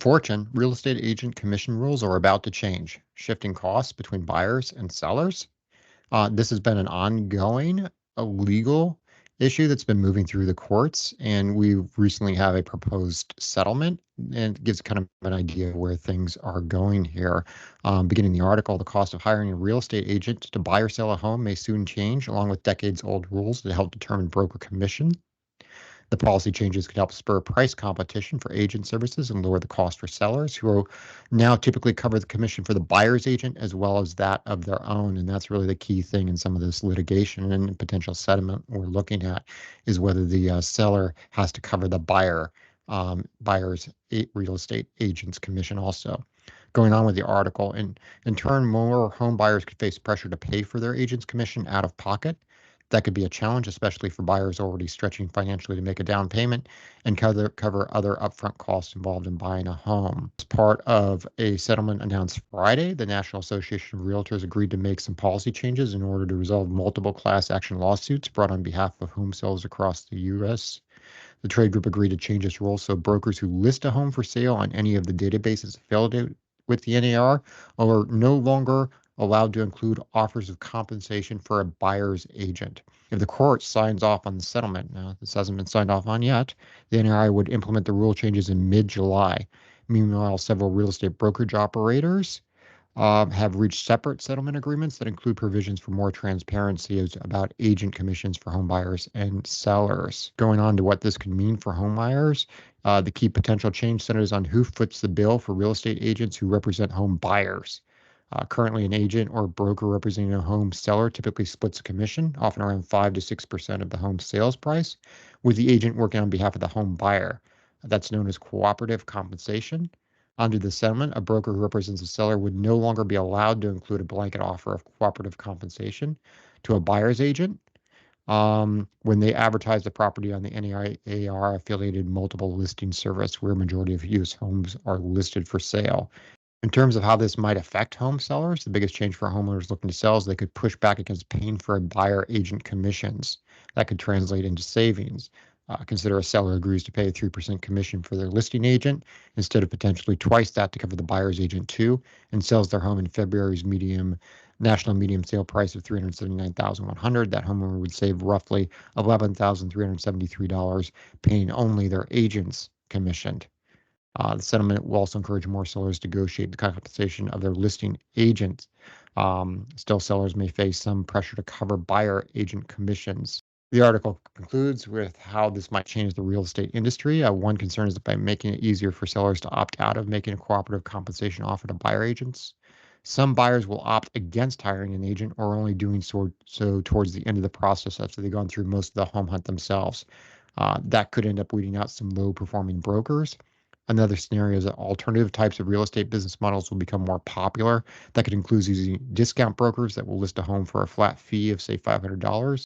Fortune, real estate agent commission rules are about to change, shifting costs between buyers and sellers. This has been an ongoing legal issue that's been moving through the courts, and we recently have a proposed settlement, and it gives kind of an idea of where things are going here. Beginning the article, the cost of hiring a real estate agent to buy or sell a home may soon change, along with decades-old rules that help determine broker commission. The policy changes could help spur price competition for agent services and lower the cost for sellers who now typically cover the commission for the buyer's agent as well as that of their own. And that's really the key thing in some of this litigation and potential settlement we're looking at is whether the seller has to cover the buyer's real estate agent's commission also. Going on with the article, and in turn, more home buyers could face pressure to pay for their agent's commission out of pocket. That could be a challenge, especially for buyers already stretching financially to make a down payment and cover other upfront costs involved in buying a home. As part of a settlement announced Friday, the National Association of Realtors agreed to make some policy changes in order to resolve multiple class action lawsuits brought on behalf of home sellers across the U.S. The trade group agreed to change its rules so brokers who list a home for sale on any of the databases affiliated with the NAR are no longer allowed to include offers of compensation for a buyer's agent. If the court signs off on the settlement, now this hasn't been signed off on yet, the NAR would implement the rule changes in mid-July. Meanwhile, several real estate brokerage operators have reached separate settlement agreements that include provisions for more transparency about agent commissions for home buyers and sellers. Going on to what this could mean for home buyers, the key potential change centers on who foots the bill for real estate agents who represent home buyers. Currently, an agent or broker representing a home seller typically splits a commission, often around 5 to 6% of the home sales price, with the agent working on behalf of the home buyer. That's known as cooperative compensation. Under the settlement, a broker who represents a seller would no longer be allowed to include a blanket offer of cooperative compensation to a buyer's agent when they advertise the property on the NAR affiliated multiple listing service where a majority of U.S. homes are listed for sale. In terms of how this might affect home sellers, the biggest change for homeowners looking to sell is they could push back against paying for a buyer agent commissions. That could translate into savings. Consider a seller agrees to pay a 3% commission for their listing agent instead of potentially twice that to cover the buyer's agent too, and sells their home in February's national medium sale price of $379,100. That homeowner would save roughly $11,373 paying only their agent's commission. The settlement will also encourage more sellers to negotiate the compensation of their listing agents. Still, sellers may face some pressure to cover buyer agent commissions. The article concludes with how this might change the real estate industry. One concern is by making it easier for sellers to opt out of making a cooperative compensation offer to buyer agents. Some buyers will opt against hiring an agent or only doing so towards the end of the process after they've gone through most of the home hunt themselves. That could end up weeding out some low-performing brokers. Another scenario is that alternative types of real estate business models will become more popular. That could include using discount brokers that will list a home for a flat fee of, say, $500